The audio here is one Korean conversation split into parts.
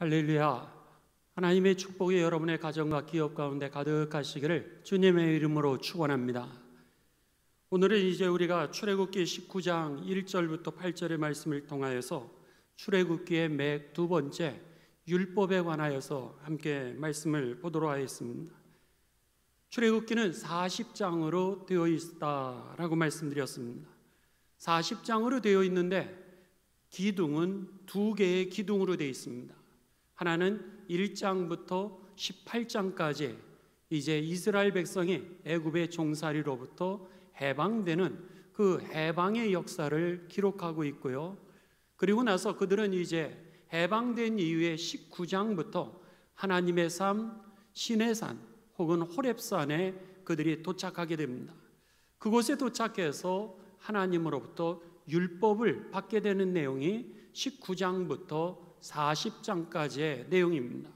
할렐루야. 하나님의 축복이 여러분의 가정과 기업 가운데 가득하시기를 주님의 이름으로 축원합니다. 오늘은 이제 우리가 출애굽기 19장 1절부터 8절의 말씀을 통하여서 출애굽기의 매 두 번째 율법에 관하여서 함께 말씀을 보도록 하겠습니다. 출애굽기는 40장으로 되어 있다라고 말씀드렸습니다. 40장으로 되어 있는데 기둥은 두 개의 기둥으로 되어 있습니다. 하나는 1장부터 18장까지 이제 이스라엘 백성이 애굽의 종살이로부터 해방되는 그 해방의 역사를 기록하고 있고요. 그리고 나서 그들은 이제 해방된 이후에 19장부터 하나님의 삶 시내산 혹은 호렙산에 그들이 도착하게 됩니다. 그곳에 도착해서 하나님으로부터 율법을 받게 되는 내용이 19장부터 40장까지의 내용입니다.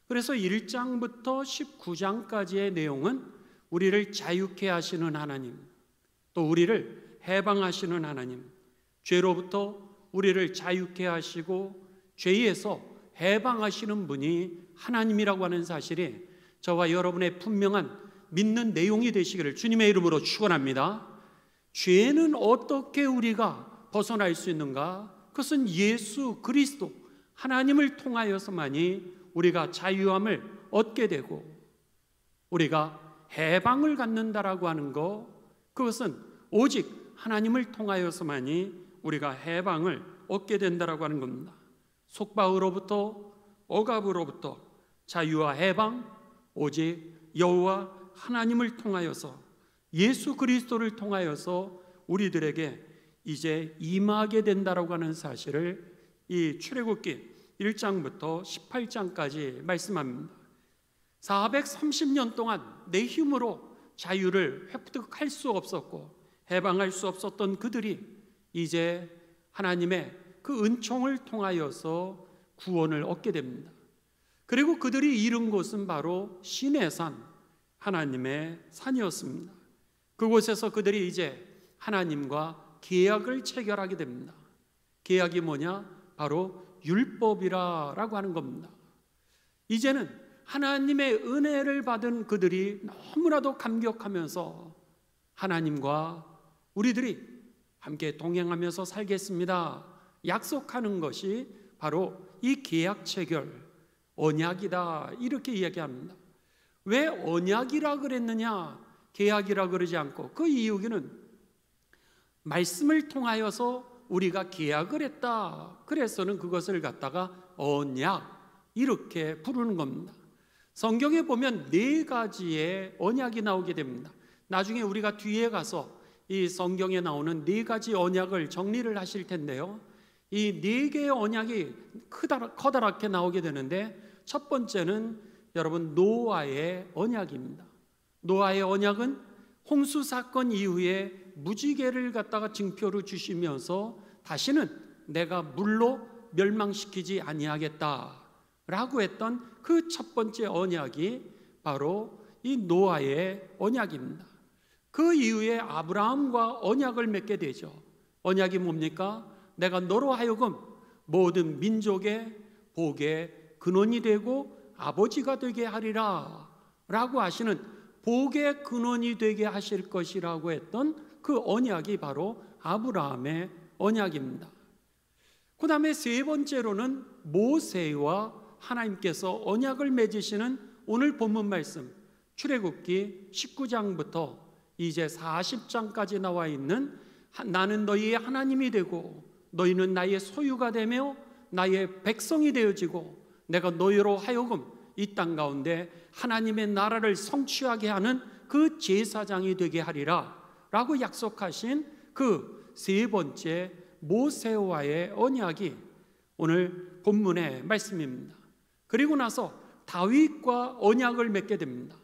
그래서 1장부터 19장까지의 내용은 우리를 자유케 하시는 하나님, 또 우리를 해방하시는 하나님, 죄로부터 우리를 자유케 하시고 죄에서 해방하시는 분이 하나님이라고 하는 사실이 저와 여러분의 분명한 믿는 내용이 되시기를 주님의 이름으로 축원합니다. 죄는 어떻게 우리가 벗어날 수 있는가? 그것은 예수 그리스도 하나님을 통하여서만이 우리가 자유함을 얻게 되고 우리가 해방을 갖는다라고 하는 것, 그것은 오직 하나님을 통하여서만이 우리가 해방을 얻게 된다라고 하는 겁니다. 속박으로부터 억압으로부터 자유와 해방, 오직 여호와 하나님을 통하여서 예수 그리스도를 통하여서 우리들에게 이제 임하게 된다라고 하는 사실을 이 출애굽기 1장부터 18장까지 말씀합니다. 430년 동안 내 힘으로 자유를 획득할 수 없었고 해방할 수 없었던 그들이 이제 하나님의 그 은총을 통하여서 구원을 얻게 됩니다. 그리고 그들이 이룬 곳은 바로 시내산, 하나님의 산이었습니다. 그곳에서 그들이 이제 하나님과 계약을 체결하게 됩니다. 계약이 뭐냐? 바로 율법이라고 하는 겁니다. 이제는 하나님의 은혜를 받은 그들이 너무나도 감격하면서 하나님과 우리들이 함께 동행하면서 살겠습니다 약속하는 것이 바로 이 계약 체결, 언약이다, 이렇게 이야기합니다. 왜 언약이라 그랬느냐, 계약이라 그러지 않고? 그 이유는 말씀을 통하여서 우리가 계약을 했다, 그래서는 그것을 갖다가 언약 이렇게 부르는 겁니다. 성경에 보면 네 가지의 언약이 나오게 됩니다. 나중에 우리가 뒤에 가서 이 성경에 나오는 네 가지 언약을 정리를 하실 텐데요, 이 네 개의 언약이 커다랗게 나오게 되는데, 첫 번째는 여러분 노아의 언약입니다. 노아의 언약은 홍수 사건 이후에 무지개를 갖다가 징표로 주시면서 다시는 내가 물로 멸망시키지 아니하겠다라고 했던 그 첫 번째 언약이 바로 이 노아의 언약입니다. 그 이후에 아브라함과 언약을 맺게 되죠. 언약이 뭡니까? 내가 너로 하여금 모든 민족의 복의 근원이 되고 아버지가 되게 하리라 라고 하시는, 복의 근원이 되게 하실 것이라고 했던 그 언약이 바로 아브라함의 언약입니다. 그 다음에 세 번째로는 모세와 하나님께서 언약을 맺으시는 오늘 본문 말씀 출애굽기 19장부터 이제 40장까지 나와 있는 나는 너희의 하나님이 되고 너희는 나의 소유가 되며 나의 백성이 되어지고 내가 너희로 하여금 이 땅 가운데 하나님의 나라를 성취하게 하는 그 제사장이 되게 하리라 라고 약속하신 그 세 번째 모세와의 언약이 오늘 본문의 말씀입니다. 그리고 나서 다윗과 언약을 맺게 됩니다.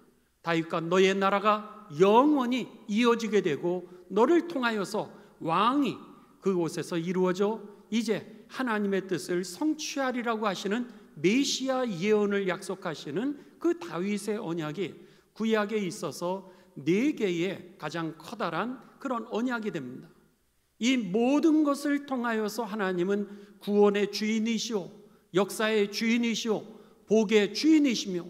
다윗과 너의 나라가 영원히 이어지게 되고 너를 통하여서 왕이 그곳에서 이루어져 이제 하나님의 뜻을 성취하리라고 하시는 메시아 예언을 약속하시는 그 다윗의 언약이 구약에 있어서 네 개의 가장 커다란 그런 언약이 됩니다. 이 모든 것을 통하여서 하나님은 구원의 주인이시오 역사의 주인이시오 복의 주인이시며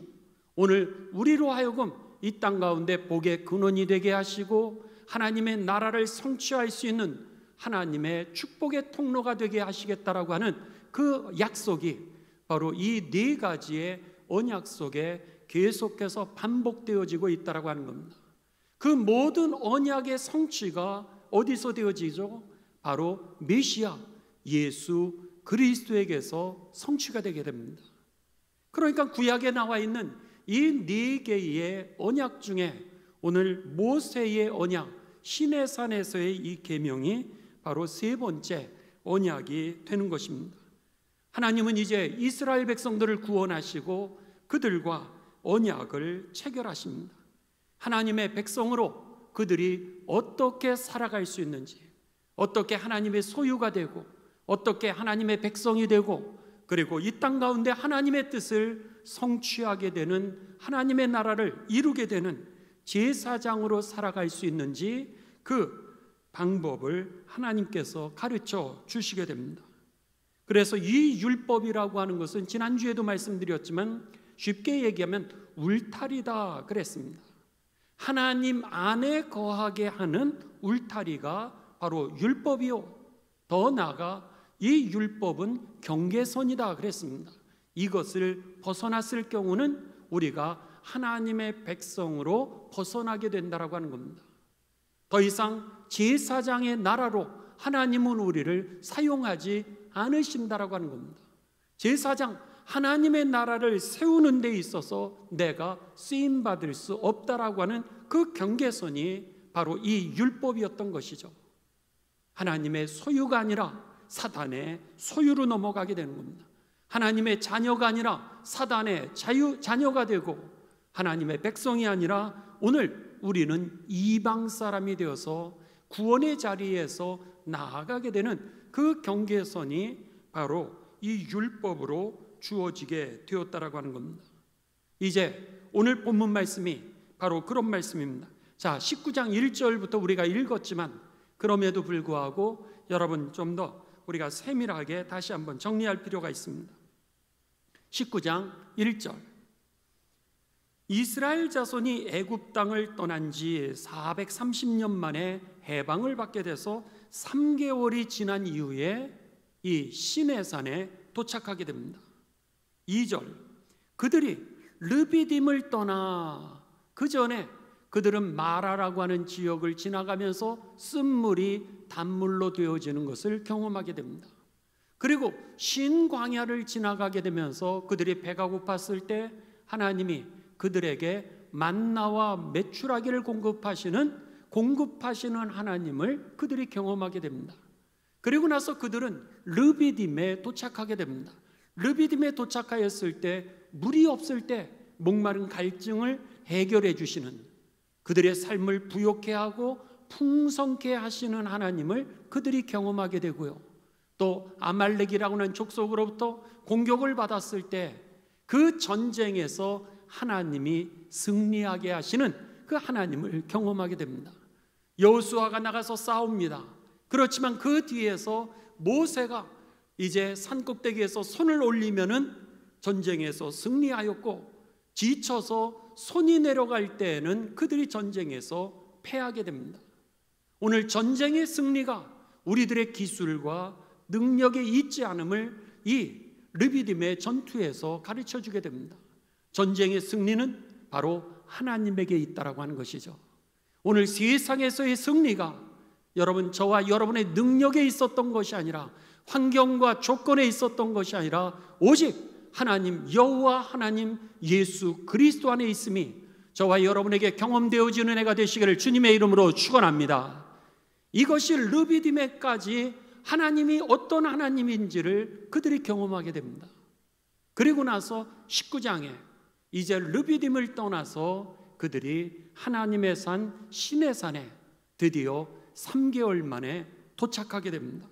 오늘 우리로 하여금 이 땅 가운데 복의 근원이 되게 하시고 하나님의 나라를 성취할 수 있는 하나님의 축복의 통로가 되게 하시겠다라고 하는 그 약속이 바로 이 네 가지의 언약 속에 계속해서 반복되어지고 있다라고 하는 겁니다. 그 모든 언약의 성취가 어디서 되어지죠? 바로 메시아 예수 그리스도에게서 성취가 되게 됩니다. 그러니까 구약에 나와 있는 이 네 개의 언약 중에 오늘 모세의 언약 시내산에서의 이 계명이 바로 세 번째 언약이 되는 것입니다. 하나님은 이제 이스라엘 백성들을 구원하시고 그들과 언약을 체결하십니다. 하나님의 백성으로 그들이 어떻게 살아갈 수 있는지, 어떻게 하나님의 소유가 되고 어떻게 하나님의 백성이 되고 그리고 이 땅 가운데 하나님의 뜻을 성취하게 되는 하나님의 나라를 이루게 되는 제사장으로 살아갈 수 있는지 그 방법을 하나님께서 가르쳐 주시게 됩니다. 그래서 이 율법이라고 하는 것은 지난주에도 말씀드렸지만 쉽게 얘기하면 울타리다 그랬습니다. 하나님 안에 거하게 하는 울타리가 바로 율법이요, 더 나아가 이 율법은 경계선이다 그랬습니다. 이것을 벗어났을 경우는 우리가 하나님의 백성으로 벗어나게 된다라고 하는 겁니다. 더 이상 제사장의 나라로 하나님은 우리를 사용하지 않으신다라고 하는 겁니다. 제사장, 하나님의 나라를 세우는 데 있어서 내가 쓰임받을 수 없다라고 하는 그 경계선이 바로 이 율법이었던 것이죠. 하나님의 소유가 아니라 사단의 소유로 넘어가게 되는 겁니다. 하나님의 자녀가 아니라 사단의 자녀가 되고 하나님의 백성이 아니라 오늘 우리는 이방 사람이 되어서 구원의 자리에서 나아가게 되는 그 경계선이 바로 이 율법으로 주어지게 되었다라고 하는 겁니다. 이제 오늘 본문 말씀이 바로 그런 말씀입니다. 자, 19장 1절부터 우리가 읽었지만 그럼에도 불구하고 여러분 좀 더 우리가 세밀하게 다시 한번 정리할 필요가 있습니다. 19장 1절, 이스라엘 자손이 애굽 땅을 떠난 지 430년 만에 해방을 받게 돼서 3개월이 지난 이후에 이 시내산에 도착하게 됩니다. 2절, 그들이 르비딤을 떠나 그 전에 그들은 마라라고 하는 지역을 지나가면서 쓴물이 단물로 되어지는 것을 경험하게 됩니다. 그리고 신광야를 지나가게 되면서 그들이 배가 고팠을 때 하나님이 그들에게 만나와 메추라기를 공급하시는 하나님을 그들이 경험하게 됩니다. 그리고 나서 그들은 르비딤에 도착하게 됩니다. 르비딤에 도착하였을 때 물이 없을 때 목마른 갈증을 해결해 주시는, 그들의 삶을 부욕해 하고 풍성케 하시는 하나님을 그들이 경험하게 되고요, 또 아말렉이라고 하는 족속으로부터 공격을 받았을 때 그 전쟁에서 하나님이 승리하게 하시는 그 하나님을 경험하게 됩니다. 여호수아가 나가서 싸웁니다. 그렇지만 그 뒤에서 모세가 이제 산꼭대기에서 손을 올리면은 전쟁에서 승리하였고, 지쳐서 손이 내려갈 때에는 그들이 전쟁에서 패하게 됩니다. 오늘 전쟁의 승리가 우리들의 기술과 능력에 있지 않음을 이 르비딤의 전투에서 가르쳐 주게 됩니다. 전쟁의 승리는 바로 하나님에게 있다라고 하는 것이죠. 오늘 세상에서의 승리가 여러분, 저와 여러분의 능력에 있었던 것이 아니라, 환경과 조건에 있었던 것이 아니라 오직 하나님 여호와 하나님 예수 그리스도 안에 있음이 저와 여러분에게 경험되어지는 해가 되시기를 주님의 이름으로 축원합니다. 이것이 르비딤에까지 하나님이 어떤 하나님인지를 그들이 경험하게 됩니다. 그리고 나서 19장에 이제 르비딤을 떠나서 그들이 하나님의 산 시내산에 드디어 3개월 만에 도착하게 됩니다.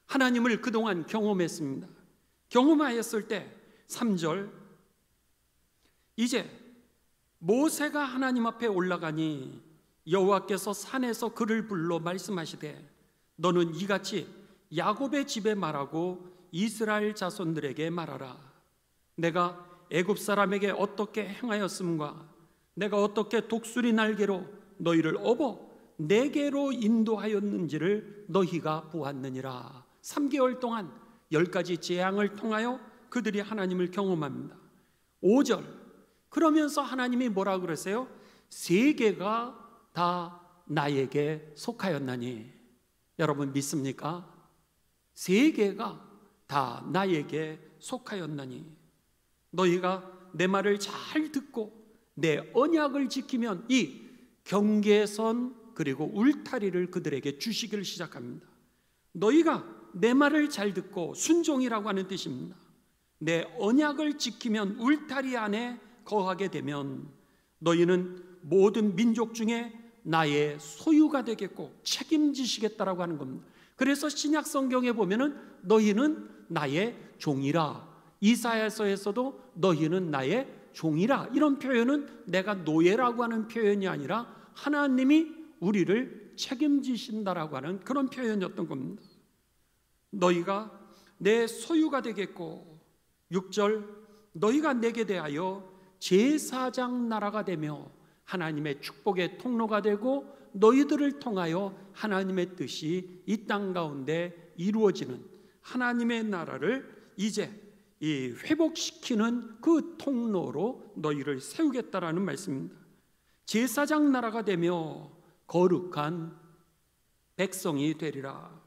하나님을 그동안 경험했습니다. 경험하였을 때 3절, 이제 모세가 하나님 앞에 올라가니 여호와께서 산에서 그를 불러 말씀하시되 너는 이같이 야곱의 집에 말하고 이스라엘 자손들에게 말하라. 내가 애굽 사람에게 어떻게 행하였음과 내가 어떻게 독수리 날개로 너희를 업어 내게로 인도하였는지를 너희가 보았느니라. 3개월 동안 10가지 재앙을 통하여 그들이 하나님을 경험합니다. 5절, 그러면서 하나님이 뭐라 그러세요? 세계가 다 나에게 속하였나니. 여러분 믿습니까? 세계가 다 나에게 속하였나니. 너희가 내 말을 잘 듣고 내 언약을 지키면 이 경계선 그리고 울타리를 그들에게 주시기를 시작합니다. 너희가 내 말을 잘 듣고 순종이라고 하는 뜻입니다. 내 언약을 지키면 울타리 안에 거하게 되면 너희는 모든 민족 중에 나의 소유가 되겠고 책임지시겠다라고 하는 겁니다. 그래서 신약 성경에 보면은 너희는 나의 종이라, 이사야서에서도 너희는 나의 종이라, 이런 표현은 내가 노예라고 하는 표현이 아니라 하나님이 우리를 책임지신다라고 하는 그런 표현이었던 겁니다. 너희가 내 소유가 되겠고, 6절, 너희가 내게 대하여 제사장 나라가 되며 하나님의 축복의 통로가 되고 너희들을 통하여 하나님의 뜻이 이 땅 가운데 이루어지는 하나님의 나라를 이제 이 회복시키는 그 통로로 너희를 세우겠다라는 말씀입니다. 제사장 나라가 되며 거룩한 백성이 되리라.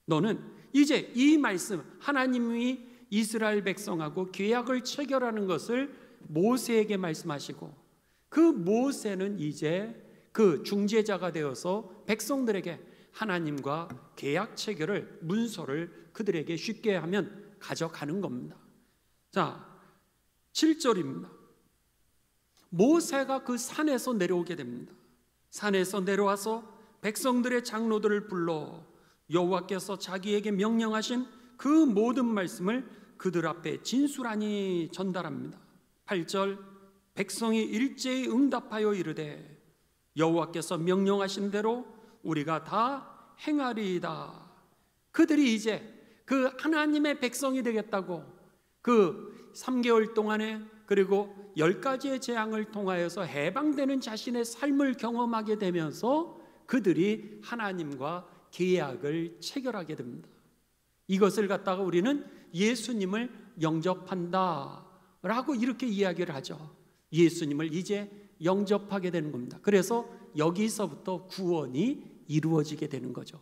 너는 이제 이 말씀, 하나님이 이스라엘 백성하고 계약을 체결하는 것을 모세에게 말씀하시고, 그 모세는 이제 그 중재자가 되어서 백성들에게 하나님과 계약 체결을, 문서를 그들에게 쉽게 하면 가져가는 겁니다. 자, 7절입니다. 모세가 그 산에서 내려오게 됩니다. 산에서 내려와서 백성들의 장로들을 불러 여호와께서 자기에게 명령하신 그 모든 말씀을 그들 앞에 진술하니 전달합니다. 8절, 백성이 일제히 응답하여 이르되 여호와께서 명령하신 대로 우리가 다 행하리이다. 그들이 이제 그 하나님의 백성이 되겠다고 그 3개월 동안에 그리고 10가지의 재앙을 통하여서 해방되는 자신의 삶을 경험하게 되면서 그들이 하나님과 계약을 체결하게 됩니다. 이것을 갖다가 우리는 예수님을 영접한다 라고 이렇게 이야기를 하죠. 예수님을 이제 영접하게 되는 겁니다. 그래서 여기서부터 구원이 이루어지게 되는 거죠.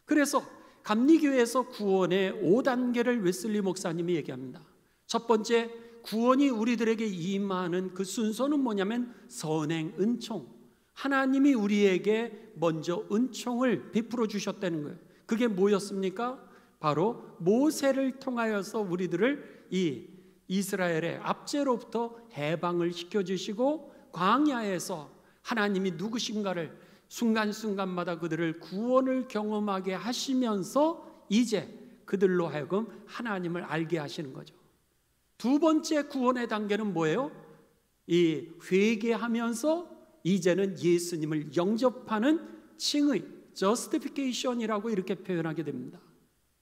그래서 감리교회에서 구원의 5단계를 웨슬리 목사님이 얘기합니다. 첫 번째, 구원이 우리들에게 임하는 그 순서는 뭐냐면 선행, 은총. 하나님이 우리에게 먼저 은총을 베풀어 주셨다는 거예요. 그게 뭐였습니까? 바로 모세를 통하여서 우리들을 이 이스라엘의 압제로부터 해방을 시켜주시고 광야에서 하나님이 누구신가를 순간순간마다 그들을 구원을 경험하게 하시면서 이제 그들로 하여금 하나님을 알게 하시는 거죠. 두 번째 구원의 단계는 뭐예요? 이 회개하면서 이제는 예수님을 영접하는 칭의, justification이라고 이렇게 표현하게 됩니다.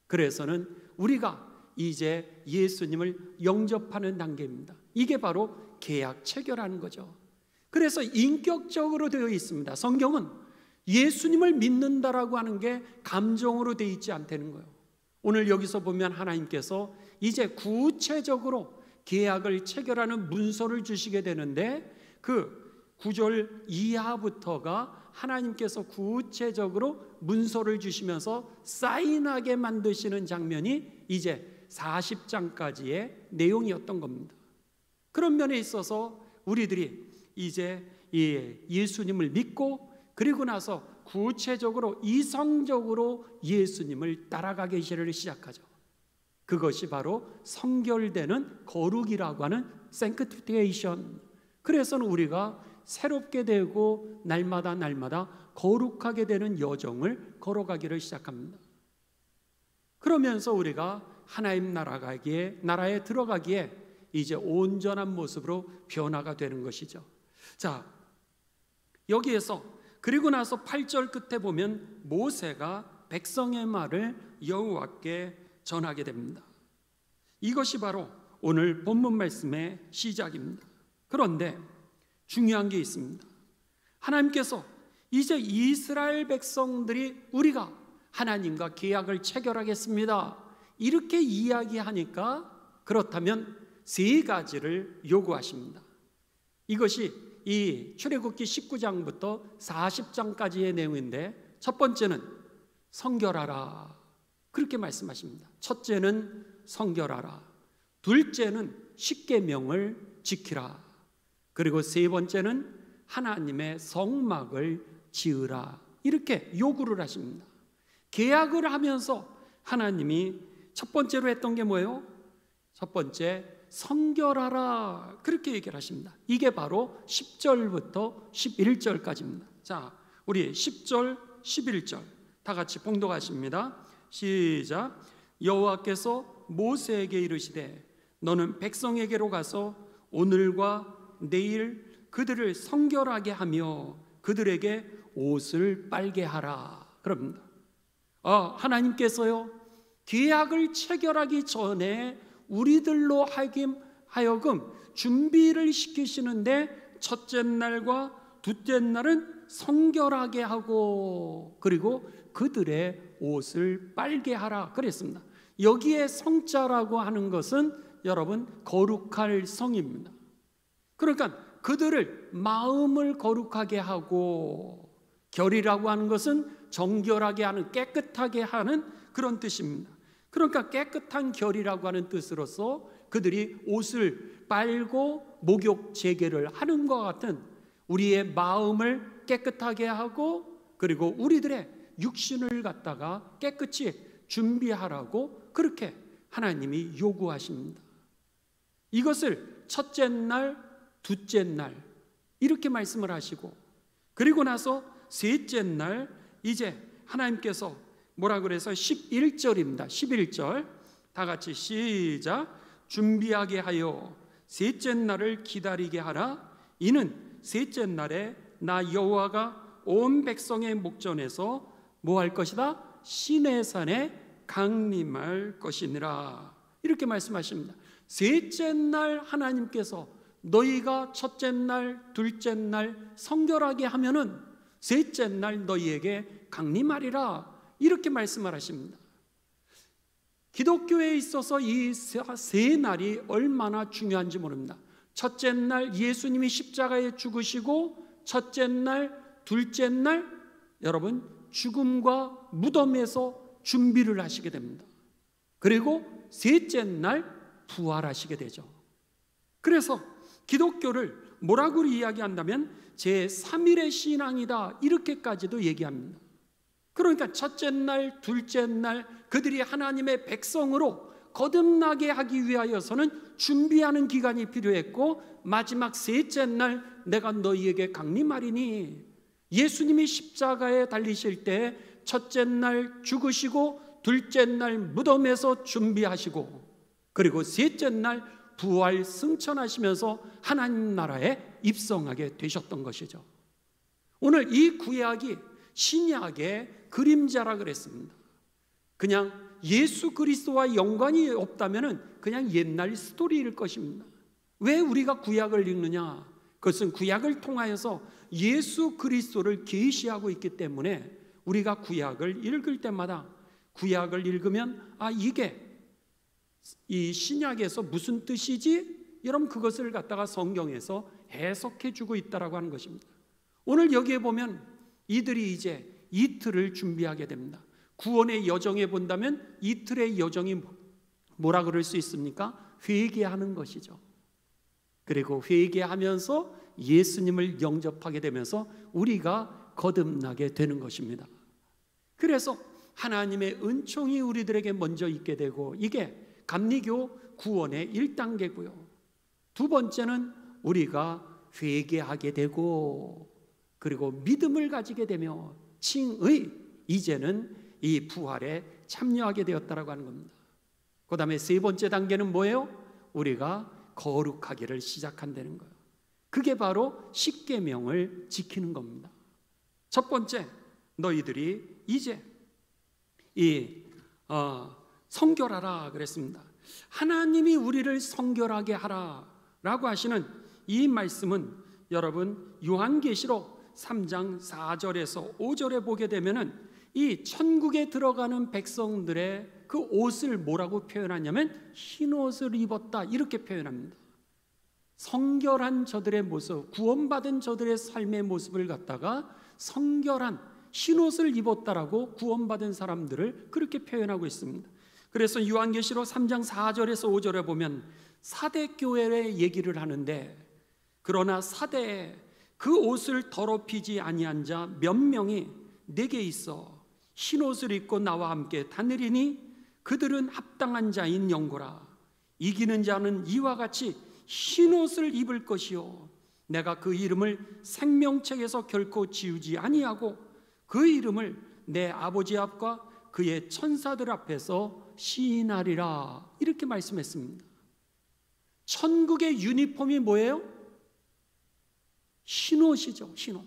그래서는 우리가 이제 예수님을 영접하는 단계입니다. 이게 바로 계약 체결하는 거죠. 그래서 인격적으로 되어 있습니다. 성경은 예수님을 믿는다라고 하는 게 감정으로 되어 있지 않다는 거예요. 오늘 여기서 보면 하나님께서 이제 구체적으로 계약을 체결하는 문서를 주시게 되는데 그 9절 이하부터가 하나님께서 구체적으로 문서를 주시면서 사인하게 만드시는 장면이 이제 40장까지의 내용이었던 겁니다. 그런 면에 있어서 우리들이 이제 예수님을 믿고 그리고 나서 구체적으로 이성적으로 예수님을 따라가기 시작하죠. 그것이 바로 성결되는 거룩이라고 하는 sanctification. 그래서는 우리가 새롭게 되고 날마다 거룩하게 되는 여정을 걸어가기를 시작합니다. 그러면서 우리가 하나님 나라에 들어가기에 이제 온전한 모습으로 변화가 되는 것이죠. 자, 여기에서 그리고 나서 8절 끝에 보면 모세가 백성의 말을 여호와께 전하게 됩니다. 이것이 바로 오늘 본문 말씀의 시작입니다. 그런데 중요한 게 있습니다. 하나님께서 이제 이스라엘 백성들이 우리가 하나님과 계약을 체결하겠습니다, 이렇게 이야기하니까 그렇다면 세 가지를 요구하십니다. 이것이 이 출애굽기 19장부터 40장까지의 내용인데, 첫 번째는 성결하라, 그렇게 말씀하십니다. 첫째는 성결하라, 둘째는 십계명을 지키라, 그리고 세 번째는 하나님의 성막을 지으라, 이렇게 요구를 하십니다. 계약을 하면서 하나님이 첫 번째로 했던 게 뭐예요? 첫 번째, 성결하라, 그렇게 얘기를 하십니다. 이게 바로 10절부터 11절까지입니다. 자, 우리 10절, 11절 다 같이 봉독하십니다. 시작. 여호와께서 모세에게 이르시되 너는 백성에게로 가서 오늘과 내일 그들을 성결하게 하며 그들에게 옷을 빨게 하라, 그럽니다. 하나님께서요, 계약을 체결하기 전에 우리들로 하여금 준비를 시키시는데, 첫째 날과 둘째 날은 성결하게 하고 그리고 그들의 옷을 빨게 하라 그랬습니다. 여기에 성자라고 하는 것은 여러분 거룩할 성입니다. 그러니까 그들을 마음을 거룩하게 하고, 결이라고 하는 것은 정결하게 하는, 깨끗하게 하는 그런 뜻입니다. 그러니까 깨끗한 결이라고 하는 뜻으로서 그들이 옷을 빨고 목욕 재개를 하는 것과 같은 우리의 마음을 깨끗하게 하고 그리고 우리들의 육신을 갖다가 깨끗이 준비하라고 그렇게 하나님이 요구하십니다. 이것을 첫째 날, 둘째 날 이렇게 말씀을 하시고, 그리고 나서 셋째 날 이제 하나님께서 뭐라 그래서 11절입니다. 11절 다 같이 시작. 준비하게 하여 셋째 날을 기다리게 하라. 이는 셋째 날에 나 여호와가 온 백성의 목전에서 뭐 할 것이다? 시내산에 강림할 것이니라, 이렇게 말씀하십니다. 셋째 날 하나님께서 너희가 첫째 날, 둘째 날 성결하게 하면은 셋째 날 너희에게 강림하리라, 이렇게 말씀을 하십니다. 기독교에 있어서 이 세 날이 얼마나 중요한지 모릅니다. 첫째 날 예수님이 십자가에 죽으시고, 첫째 날, 둘째 날 여러분 죽음과 무덤에서 준비를 하시게 됩니다. 그리고 셋째 날 부활하시게 되죠. 그래서 기독교를 뭐라고 이야기한다면 제3일의 신앙이다, 이렇게까지도 얘기합니다. 그러니까 첫째 날, 둘째 날 그들이 하나님의 백성으로 거듭나게 하기 위하여서는 준비하는 기간이 필요했고, 마지막 셋째 날 내가 너희에게 강림하리니, 예수님이 십자가에 달리실 때 첫째 날 죽으시고 둘째 날 무덤에서 준비하시고 그리고 셋째 날 부활 승천하시면서 하나님 나라에 입성하게 되셨던 것이죠. 오늘 이 구약이 신약의 그림자라 그랬습니다. 그냥 예수 그리스도와 연관이 없다면 그냥 옛날 스토리일 것입니다. 왜 우리가 구약을 읽느냐? 그것은 구약을 통하여서 예수 그리스도를 계시하고 있기 때문에 우리가 구약을 읽을 때마다 구약을 읽으면 이게 이 신약에서 무슨 뜻이지? 여러분 그것을 갖다가 성경에서 해석해 주고 있다라고 하는 것입니다. 오늘 여기에 보면 이들이 이제 이틀을 준비하게 됩니다. 구원의 여정에 본다면 이틀의 여정이 뭐라 그럴 수 있습니까? 회개하는 것이죠. 그리고 회개하면서 예수님을 영접하게 되면서 우리가 거듭나게 되는 것입니다. 그래서 하나님의 은총이 우리들에게 먼저 있게 되고, 이게 감리교 구원의 1단계고요. 두 번째는 우리가 회개하게 되고 그리고 믿음을 가지게 되며 칭의, 이제는 이 부활에 참여하게 되었다라고 하는 겁니다. 그 다음에 세 번째 단계는 뭐예요? 우리가 거룩하기를 시작한다는 거예요. 그게 바로 십계명을 지키는 겁니다. 첫 번째, 너희들이 이제 이 성결하라 그랬습니다. 하나님이 우리를 성결하게 하라라고 하시는 이 말씀은 여러분 요한계시록 3장 4절에서 5절에 보게 되면은 이 천국에 들어가는 백성들의 그 옷을 뭐라고 표현하냐면 흰 옷을 입었다 이렇게 표현합니다. 성결한 저들의 모습, 구원받은 저들의 삶의 모습을 갖다가 성결한 흰 옷을 입었다라고 구원받은 사람들을 그렇게 표현하고 있습니다. 그래서 요한계시록 3장 4절에서 5절에 보면 사대 교회의 얘기를 하는데, 그러나 사대에 그 옷을 더럽히지 아니한 자 몇 명이 내게 있어 흰 옷을 입고 나와 함께 다니리니 그들은 합당한 자인 영고라. 이기는 자는 이와 같이 흰 옷을 입을 것이요 내가 그 이름을 생명책에서 결코 지우지 아니하고 그 이름을 내 아버지 앞과 그의 천사들 앞에서 시인하리라 이렇게 말씀했습니다. 천국의 유니폼이 뭐예요? 흰 옷이죠. 흰 옷.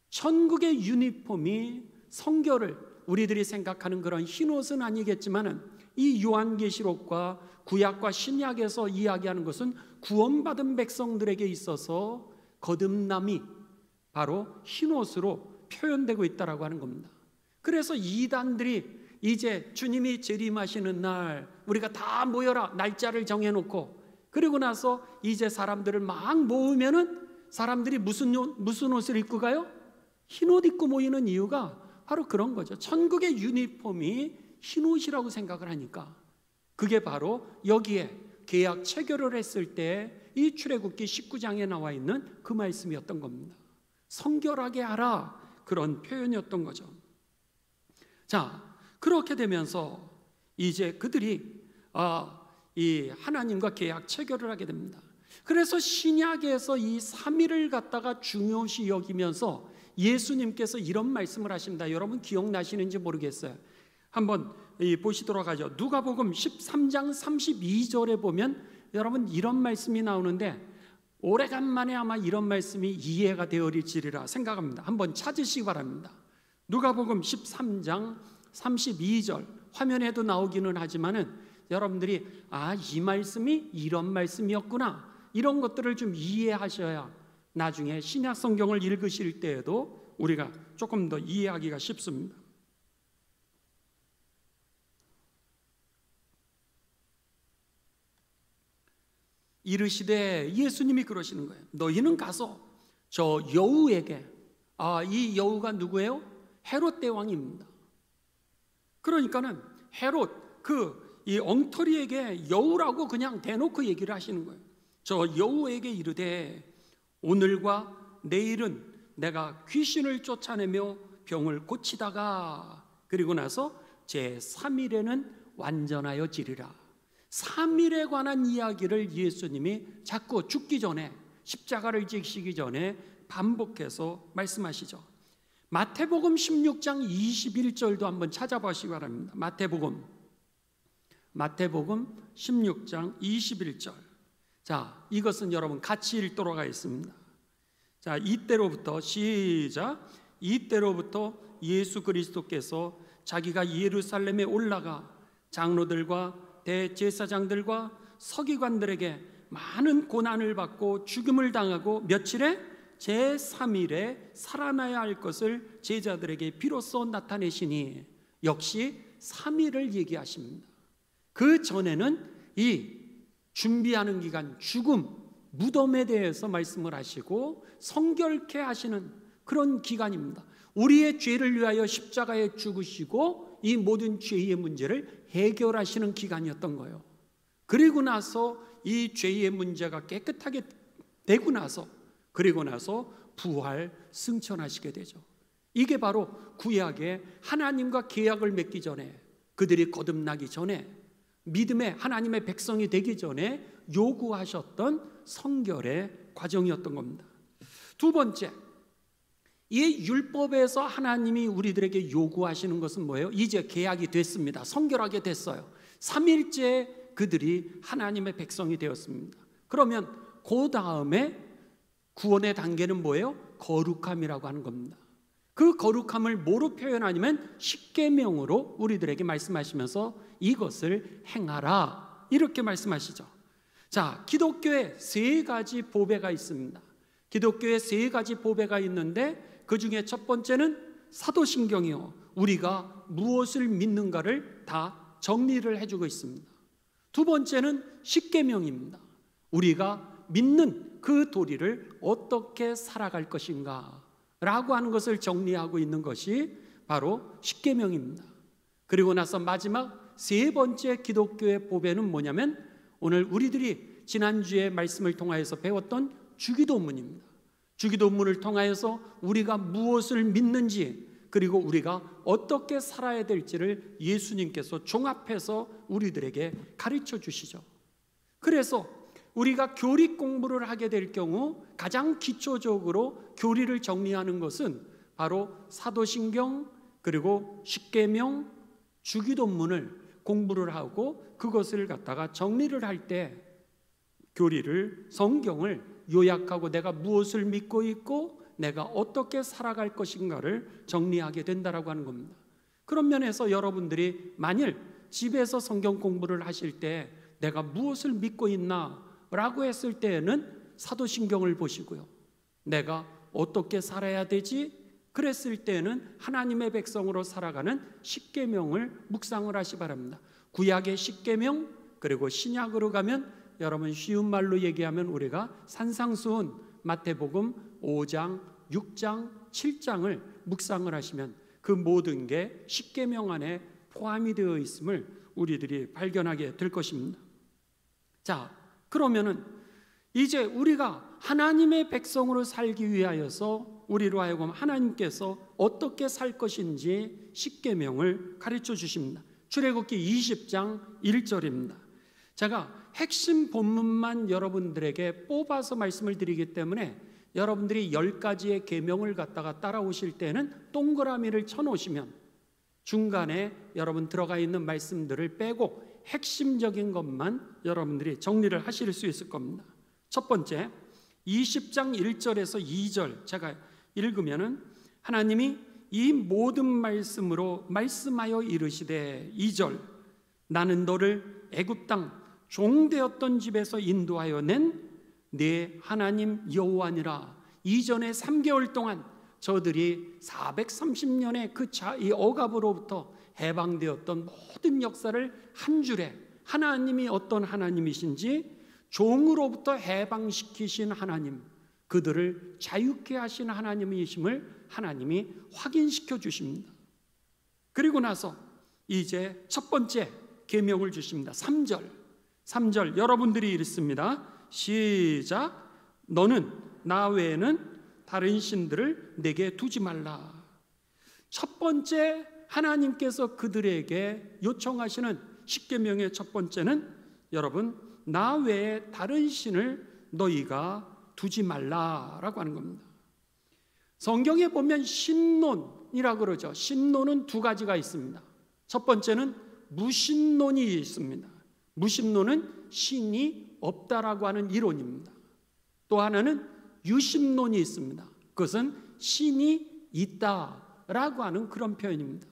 천국의 유니폼이 성결을 우리들이 생각하는 그런 흰 옷은 아니겠지만은 이 요한계시록과 구약과 신약에서 이야기하는 것은 구원받은 백성들에게 있어서 거듭남이 바로 흰 옷으로 표현되고 있다라고 하는 겁니다. 그래서 이단들이 이제 주님이 재림하시는 날 우리가 다 모여라 날짜를 정해놓고, 그리고 나서 이제 사람들을 막 모으면은 사람들이 무슨 옷을 입고 가요? 흰 옷 입고 모이는 이유가 바로 그런 거죠. 천국의 유니폼이 흰 옷이라고 생각을 하니까 그게 바로 여기에 계약 체결을 했을 때 이 출애굽기 19장에 나와 있는 그 말씀이었던 겁니다. 성결하게 하라, 그런 표현이었던 거죠. 자, 그렇게 되면서 이제 그들이 이 하나님과 계약 체결을 하게 됩니다. 그래서 신약에서 이 3일을 갖다가 중요시 여기면서 예수님께서 이런 말씀을 하십니다. 여러분 기억나시는지 모르겠어요. 한번 보시도록 하죠. 누가복음 13장 32절에 보면 여러분 이런 말씀이 나오는데 오래간만에 아마 이런 말씀이 이해가 되어질지리라 생각합니다. 한번 찾으시기 바랍니다. 누가복음 13장 32절 화면에도 나오기는 하지만은 여러분들이 이 말씀이 이런 말씀이었구나, 이런 것들을 좀 이해하셔야 나중에 신약 성경을 읽으실 때에도 우리가 조금 더 이해하기가 쉽습니다. 이르시되 예수님이 그러시는 거예요. 너희는 가서 저 여우에게, 이 여우가 누구예요? 헤롯 대왕입니다. 그러니까는 헤롯 이 엉터리에게 여우라고 그냥 대놓고 얘기를 하시는 거예요. 저 여우에게 이르되 오늘과 내일은 내가 귀신을 쫓아내며 병을 고치다가 그리고 나서 제3일에는 완전하여지리라. 3일에 관한 이야기를 예수님이 자꾸 죽기 전에, 십자가를 지시기 전에 반복해서 말씀하시죠. 마태복음 16장 21절도 한번 찾아보시기 바랍니다. 마태복음 16장 21절. 자, 이것은 여러분 같이 읽도록 하겠습니다. 자, 이때로부터 시작. 이때로부터 예수 그리스도께서 자기가 예루살렘에 올라가 장로들과 대제사장들과 서기관들에게 많은 고난을 받고 죽음을 당하고 며칠에 제3일에 살아나야 할 것을 제자들에게 비로소 나타내시니, 역시 3일을 얘기하십니다. 그 전에는 이 준비하는 기간, 죽음, 무덤에 대해서 말씀을 하시고 성결케 하시는 그런 기간입니다. 우리의 죄를 위하여 십자가에 죽으시고 이 모든 죄의 문제를 해결하시는 기간이었던 거예요. 그리고 나서 이 죄의 문제가 깨끗하게 되고 나서, 그리고 나서 부활 승천하시게 되죠. 이게 바로 구약에 하나님과 계약을 맺기 전에, 그들이 거듭나기 전에, 믿음의 하나님의 백성이 되기 전에 요구하셨던 성결의 과정이었던 겁니다. 두 번째, 이 율법에서 하나님이 우리들에게 요구하시는 것은 뭐예요? 이제 계약이 됐습니다. 성결하게 됐어요. 3일째 그들이 하나님의 백성이 되었습니다. 그러면 그 다음에 구원의 단계는 뭐예요? 거룩함이라고 하는 겁니다. 그 거룩함을 뭐로 표현하냐면 십계명으로 우리들에게 말씀하시면서 이것을 행하라 이렇게 말씀하시죠. 자, 기독교에 세 가지 보배가 있습니다. 기독교에 세 가지 보배가 있는데 그 중에 첫 번째는 사도신경이요, 우리가 무엇을 믿는가를 다 정리를 해주고 있습니다. 두 번째는 십계명입니다. 우리가 믿는 그 도리를 어떻게 살아갈 것인가 라고 하는 것을 정리하고 있는 것이 바로 십계명입니다. 그리고 나서 마지막 세 번째 기독교의 보배는 뭐냐면 오늘 우리들이 지난주에 말씀을 통하여서 배웠던 주기도문입니다. 주기도문을 통하여서 우리가 무엇을 믿는지, 그리고 우리가 어떻게 살아야 될지를 예수님께서 종합해서 우리들에게 가르쳐 주시죠. 그래서 우리가 교리 공부를 하게 될 경우 가장 기초적으로 교리를 정리하는 것은 바로 사도신경, 그리고 십계명, 주기도문을 공부를 하고 그것을 갖다가 정리를 할 때 교리를, 성경을 요약하고 내가 무엇을 믿고 있고 내가 어떻게 살아갈 것인가를 정리하게 된다라고 하는 겁니다. 그런 면에서 여러분들이 만일 집에서 성경 공부를 하실 때 내가 무엇을 믿고 있나 라고 했을 때에는 사도신경을 보시고요, 내가 어떻게 살아야 되지? 그랬을 때는 하나님의 백성으로 살아가는 십계명을 묵상을 하시 바랍니다. 구약의 십계명, 그리고 신약으로 가면 여러분 쉬운 말로 얘기하면 우리가 산상수훈, 마태복음 5장, 6장, 7장을 묵상을 하시면 그 모든 게 십계명 안에 포함이 되어 있음을 우리들이 발견하게 될 것입니다. 자, 그러면은 이제 우리가 하나님의 백성으로 살기 위하여서 우리로 하여금 하나님께서 어떻게 살 것인지 십계명을 가르쳐 주십니다. 출애굽기 20장 1절입니다. 제가 핵심 본문만 여러분들에게 뽑아서 말씀을 드리기 때문에 여러분들이 10가지의 계명을 갖다가 따라오실 때는 동그라미를 쳐놓으시면 중간에 여러분 들어가 있는 말씀들을 빼고 핵심적인 것만 여러분들이 정리를 하실 수 있을 겁니다. 첫 번째, 20장 1절에서 2절 제가 읽으면은 하나님이 이 모든 말씀으로 말씀하여 이르시되 2절, 나는 너를 애굽 땅 종되었던 집에서 인도하여 낸 내 하나님 여호와니라. 이전에 3개월 동안 저들이 430년의 이 억압으로부터 해방되었던 모든 역사를 한 줄에 하나님이 어떤 하나님이신지, 종으로부터 해방시키신 하나님, 그들을 자유케 하신 하나님이심을 하나님이 확인시켜 주십니다. 그리고 나서 이제 첫 번째 계명을 주십니다. 3절 여러분들이 읽습니다. 시작. 너는 나 외에는 다른 신들을 내게 두지 말라. 첫 번째 하나님께서 그들에게 요청하시는 십계명의 첫 번째는 여러분, 나 외에 다른 신을 너희가 두지 말라라고 하는 겁니다. 성경에 보면 신론이라고 그러죠. 신론은 두 가지가 있습니다. 첫 번째는 무신론이 있습니다. 무신론은 신이 없다라고 하는 이론입니다. 또 하나는 유신론이 있습니다. 그것은 신이 있다라고 하는 그런 표현입니다.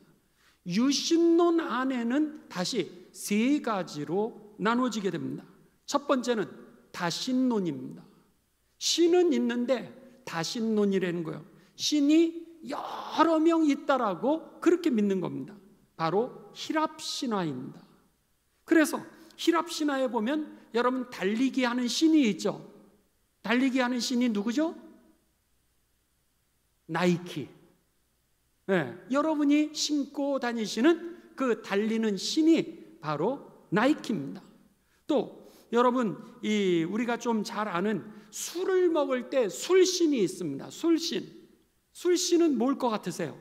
유신론 안에는 다시 세 가지로 나눠지게 됩니다. 첫 번째는 다신론입니다. 신은 있는데 다신론이라는 거예요. 신이 여러 명 있다라고 그렇게 믿는 겁니다. 바로 히랍신화입니다. 그래서 히랍신화에 보면 여러분 달리기 하는 신이 있죠. 달리기 하는 신이 누구죠? 나이키. 네, 여러분이 신고 다니시는 그 달리는 신이 바로 나이키입니다. 또 여러분 우리가 좀 잘 아는 술을 먹을 때 술신이 있습니다. 술신은 뭘 것 같으세요?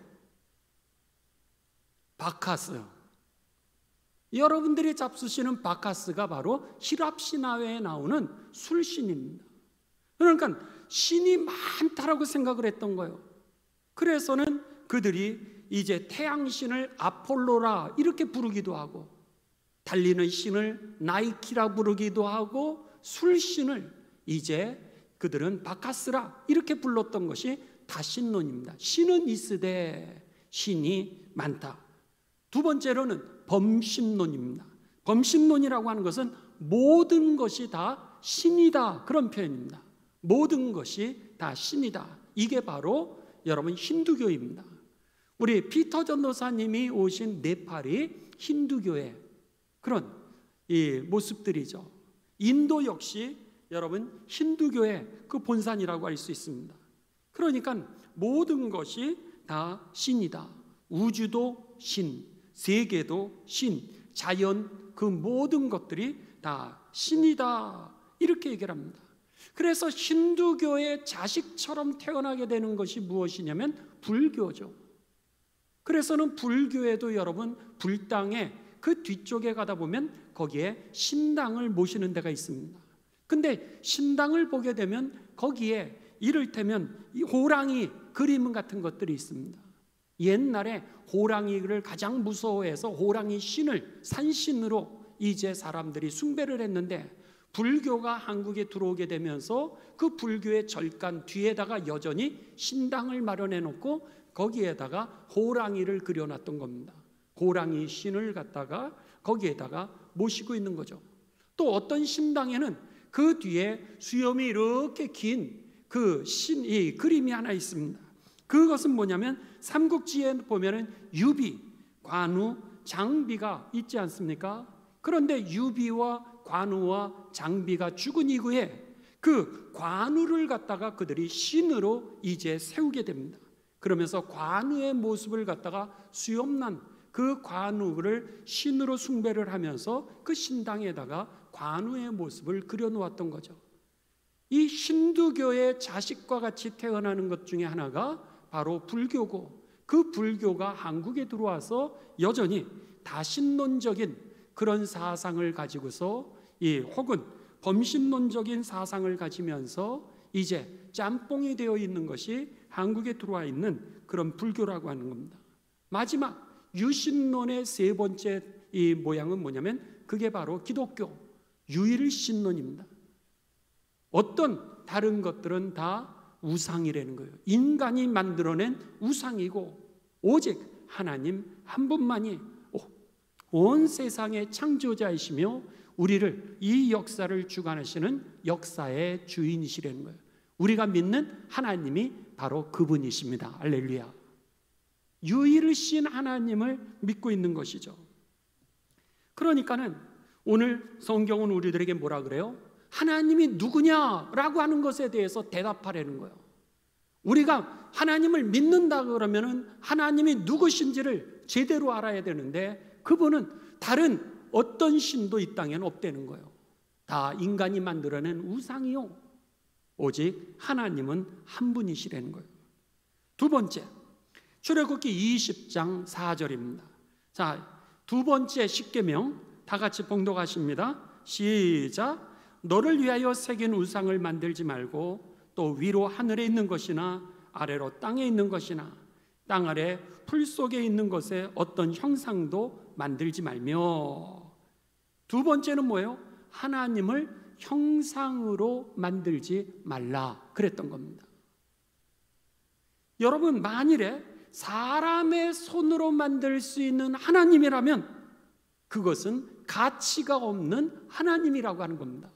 바카스. 여러분들이 잡수시는 바카스가 바로 히랍신화에 나오는 술신입니다. 그러니까 신이 많다라고 생각을 했던 거예요. 그래서는 그들이 이제 태양신을 아폴로라 이렇게 부르기도 하고, 달리는 신을 나이키라 부르기도 하고, 술신을 이제 그들은 바카스라 이렇게 불렀던 것이 다신론입니다. 신은 있으되 신이 많다. 두 번째로는 범신론입니다. 범신론이라고 하는 것은 모든 것이 다 신이다, 그런 표현입니다. 모든 것이 다 신이다. 이게 바로 여러분 힌두교입니다. 우리 피터 전도사님이 오신 네팔이 힌두교의 그런 이 모습들이죠. 인도 역시 여러분 힌두교의 그 본산이라고 할 수 있습니다. 그러니까 모든 것이 다 신이다. 우주도 신, 세계도 신, 자연, 그 모든 것들이 다 신이다, 이렇게 얘기를 합니다. 그래서 힌두교의 자식처럼 태어나게 되는 것이 무엇이냐면 불교죠. 그래서는 불교에도 여러분 불당에 그 뒤쪽에 가다 보면 거기에 신당을 모시는 데가 있습니다. 근데 신당을 보게 되면 거기에 이를테면 이 호랑이 그림 같은 것들이 있습니다. 옛날에 호랑이를 가장 무서워해서 호랑이 신을 산신으로 이제 사람들이 숭배를 했는데, 불교가 한국에 들어오게 되면서 그 불교의 절간 뒤에다가 여전히 신당을 마련해 놓고 거기에다가 호랑이를 그려놨던 겁니다. 호랑이 신을 갖다가 거기에다가 모시고 있는 거죠. 또 어떤 신당에는 그 뒤에 수염이 이렇게 긴 그 이 그림이 하나 있습니다. 그것은 뭐냐면 삼국지에 보면은 유비, 관우, 장비가 있지 않습니까? 그런데 유비와 관우와 장비가 죽은 이후에 그 관우를 갖다가 그들이 신으로 이제 세우게 됩니다. 그러면서 관우의 모습을 갖다가 수염난 그 관우를 신으로 숭배를 하면서 그 신당에다가 관우의 모습을 그려놓았던 거죠. 이 힌두교의 자식과 같이 태어나는 것 중에 하나가 바로 불교고, 그 불교가 한국에 들어와서 여전히 다신론적인 그런 사상을 가지고서 혹은 범신론적인 사상을 가지면서 이제 짬뽕이 되어 있는 것이 한국에 들어와 있는 그런 불교라고 하는 겁니다. 마지막 유신론의 세 번째 이 모양은 뭐냐면 그게 바로 기독교 유일신론입니다. 어떤 다른 것들은 다 우상이라는 거예요. 인간이 만들어낸 우상이고 오직 하나님 한 분만이 온 세상의 창조자이시며 우리를 이 역사를 주관하시는 역사의 주인이시라는 거예요. 우리가 믿는 하나님이 바로 그분이십니다. 할렐루야. 유일신 하나님을 믿고 있는 것이죠. 그러니까는 오늘 성경은 우리들에게 뭐라 그래요? 하나님이 누구냐라고 하는 것에 대해서 대답하라는 거예요. 우리가 하나님을 믿는다 그러면은 하나님이 누구신지를 제대로 알아야 되는데 그분은 다른 어떤 신도 이 땅에는 없다는 거예요. 다 인간이 만들어낸 우상이요, 오직 하나님은 한 분이시라는 거예요. 두 번째, 출애굽기 20장 4절입니다. 자, 두 번째 십계명 다 같이 봉독하십니다. 시작. 너를 위하여 새긴 우상을 만들지 말고 또 위로 하늘에 있는 것이나 아래로 땅에 있는 것이나 땅 아래 풀 속에 있는 것에 어떤 형상도 만들지 말며. 두 번째는 뭐예요? 하나님을 형상으로 만들지 말라 그랬던 겁니다. 여러분, 만일에 사람의 손으로 만들 수 있는 하나님이라면 그것은 가치가 없는 하나님이라고 하는 겁니다.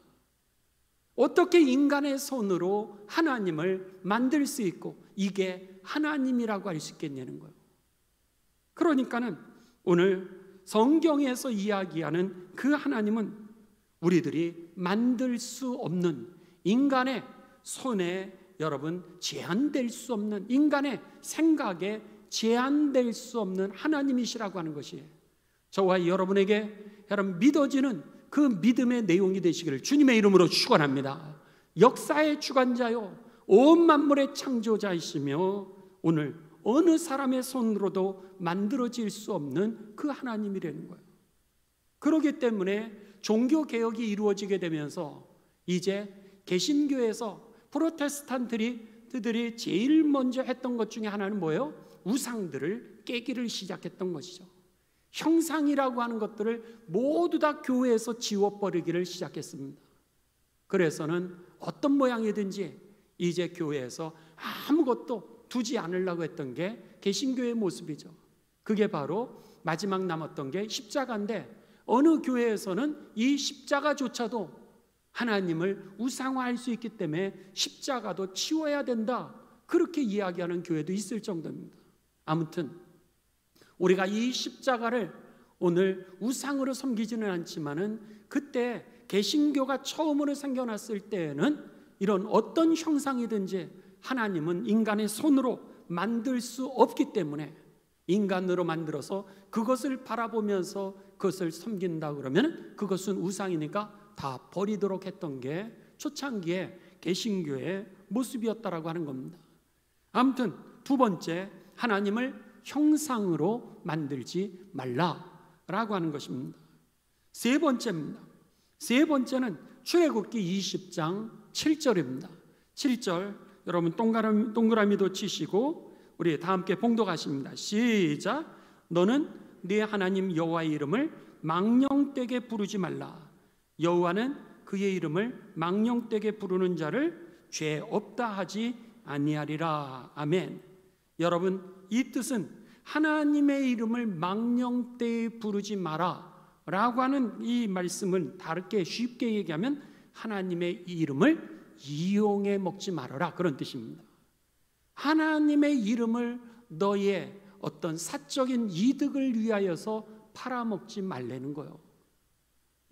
어떻게 인간의 손으로 하나님을 만들 수 있고 이게 하나님이라고 할 수 있겠냐는 거예요. 그러니까는 오늘 성경에서 이야기하는 그 하나님은 우리들이 만들 수 없는, 인간의 손에 여러분 제한될 수 없는, 인간의 생각에 제한될 수 없는 하나님이시라고 하는 것이에요. 저와 여러분에게 여러분 믿어지는 그 믿음의 내용이 되시기를 주님의 이름으로 축원합니다. 역사의 주관자요 온 만물의 창조자이시며 오늘 어느 사람의 손으로도 만들어질 수 없는 그 하나님이라는 거예요. 그렇기 때문에 종교개혁이 이루어지게 되면서 이제 개신교에서 프로테스탄트들이 제일 먼저 했던 것 중에 하나는 뭐예요? 우상들을 깨기를 시작했던 것이죠. 형상이라고 하는 것들을 모두 다 교회에서 지워버리기를 시작했습니다. 그래서는 어떤 모양이든지 이제 교회에서 아무것도 두지 않으려고 했던 게 개신교의 모습이죠. 그게 바로 마지막 남았던 게 십자가인데, 어느 교회에서는 이 십자가조차도 하나님을 우상화할 수 있기 때문에 십자가도 치워야 된다, 그렇게 이야기하는 교회도 있을 정도입니다. 아무튼 우리가 이 십자가를 오늘 우상으로 섬기지는 않지만은, 그때 개신교가 처음으로 생겨났을 때에는 이런 어떤 형상이든지 하나님은 인간의 손으로 만들 수 없기 때문에 인간으로 만들어서 그것을 바라보면서 그것을 섬긴다 그러면 그것은 우상이니까 다 버리도록 했던 게 초창기에 개신교의 모습이었다라고 하는 겁니다. 아무튼 두 번째, 하나님을 형상으로 만들지 말라라고 하는 것입니다. 세 번째입니다. 세 번째는 출애굽기 20장 7절입니다. 7절 여러분 동그라미도 치시고 우리 다 함께 봉독하십니다. 시작. 너는 네 하나님 여호와의 이름을 망령되게 부르지 말라. 여호와는 그의 이름을 망령되게 부르는 자를 죄 없다 하지 아니하리라. 아멘. 여러분, 이 뜻은 하나님의 이름을 망령되게 부르지 마라 라고 하는 이 말씀을 다르게 쉽게 얘기하면 하나님의 이름을 이용해 먹지 말아라, 그런 뜻입니다. 하나님의 이름을 너의 어떤 사적인 이득을 위하여서 팔아먹지 말라는 거예요.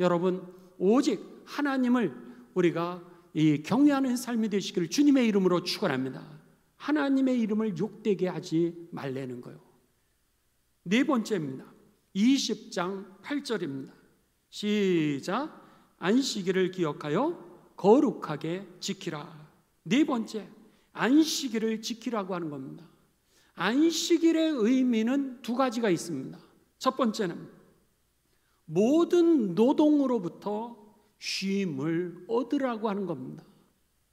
여러분, 오직 하나님을 우리가 이 경외하는 삶이 되시기를 주님의 이름으로 축원합니다. 하나님의 이름을 욕되게 하지 말라는 거예요. 네 번째입니다. 20장 8절입니다. 시작. 안식일을 기억하여 거룩하게 지키라. 네 번째, 안식일을 지키라고 하는 겁니다. 안식일의 의미는 두 가지가 있습니다. 첫 번째는 모든 노동으로부터 쉼을 얻으라고 하는 겁니다.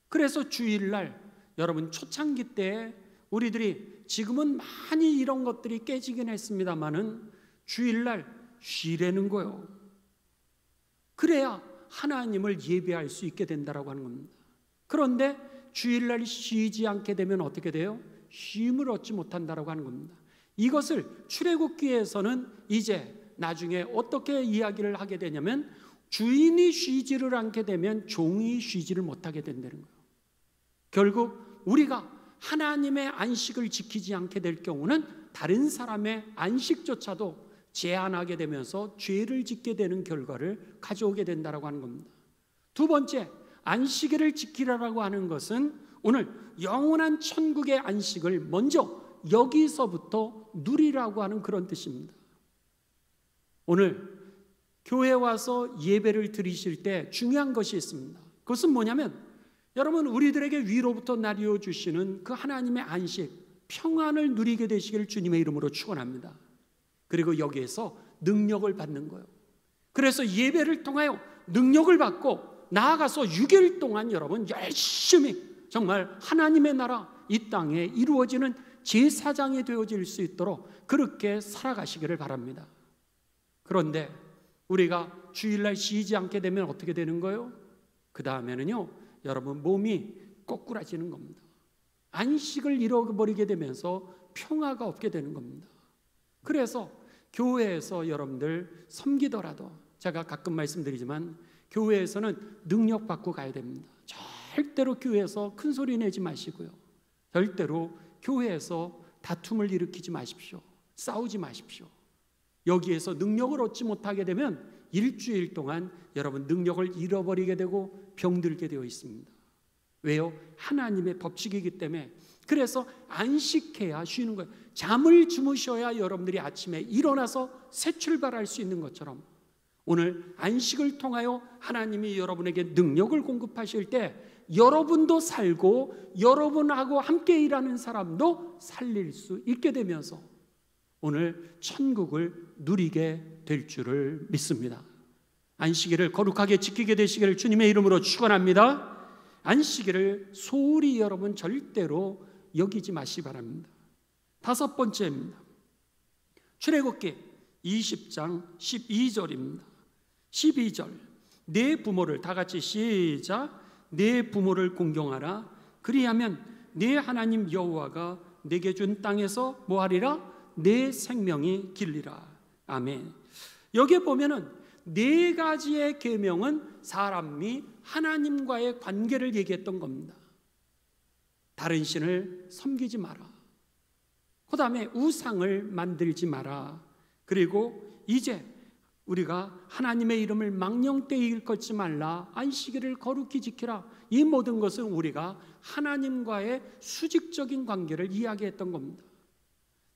그래서 주일날, 여러분 초창기 때 우리들이, 지금은 많이 이런 것들이 깨지긴 했습니다마는 주일날 쉬라는 거예요. 그래야 하나님을 예배할 수 있게 된다라고 하는 겁니다. 그런데 주일날 쉬지 않게 되면 어떻게 돼요? 쉼을 얻지 못한다라고 하는 겁니다. 이것을 출애굽기에서는 이제 나중에 어떻게 이야기를 하게 되냐면, 주인이 쉬지를 않게 되면 종이 쉬지를 못하게 된다는 거예요. 결국 우리가 하나님의 안식을 지키지 않게 될 경우는 다른 사람의 안식조차도 제한하게 되면서 죄를 짓게 되는 결과를 가져오게 된다라고 하는 겁니다. 두 번째, 안식일을 지키라고 하는 것은 오늘 영원한 천국의 안식을 먼저 여기서부터 누리라고 하는 그런 뜻입니다. 오늘 교회에 와서 예배를 드리실 때 중요한 것이 있습니다. 그것은 뭐냐면, 여러분 우리들에게 위로부터 나뉘어 주시는 그 하나님의 안식, 평안을 누리게 되시기를 주님의 이름으로 축원합니다. 그리고 여기에서 능력을 받는 거예요. 그래서 예배를 통하여 능력을 받고 나아가서 6일 동안 여러분 열심히 정말 하나님의 나라 이 땅에 이루어지는 제사장이 되어질 수 있도록 그렇게 살아가시기를 바랍니다. 그런데 우리가 주일날 쉬지 않게 되면 어떻게 되는 거예요? 그 다음에는요, 여러분 몸이 꼬꾸라지는 겁니다. 안식을 잃어버리게 되면서 평화가 없게 되는 겁니다. 그래서 교회에서 여러분들 섬기더라도, 제가 가끔 말씀드리지만 교회에서는 능력 받고 가야 됩니다. 절대로 교회에서 큰 소리 내지 마시고요, 절대로 교회에서 다툼을 일으키지 마십시오. 싸우지 마십시오. 여기에서 능력을 얻지 못하게 되면 일주일 동안 여러분 능력을 잃어버리게 되고 병들게 되어 있습니다. 왜요? 하나님의 법칙이기 때문에. 그래서 안식해야 쉬는 거예요. 잠을 주무셔야 여러분들이 아침에 일어나서 새 출발할 수 있는 것처럼, 오늘 안식을 통하여 하나님이 여러분에게 능력을 공급하실 때 여러분도 살고 여러분하고 함께 일하는 사람도 살릴 수 있게 되면서 오늘 천국을 누리게 될 줄을 믿습니다. 안식일을 거룩하게 지키게 되시기를 주님의 이름으로 축원합니다. 안식일을 소홀히 여러분 절대로 여기지 마시기 바랍니다. 다섯 번째입니다. 출애굽기 20장 12절입니다. 12절, 내 부모를, 다 같이 시작. 내 부모를 공경하라. 그리하면 내 하나님 여호와가 내게 준 땅에서 뭐하리라? 내 생명이 길리라. 아멘. 여기에 보면은 네 가지의 계명은 사람이 하나님과의 관계를 얘기했던 겁니다. 다른 신을 섬기지 마라. 그 다음에 우상을 만들지 마라. 그리고 이제 우리가 하나님의 이름을 망령되이 일컫지 말라. 안식일을 거룩히 지키라. 이 모든 것은 우리가 하나님과의 수직적인 관계를 이야기했던 겁니다.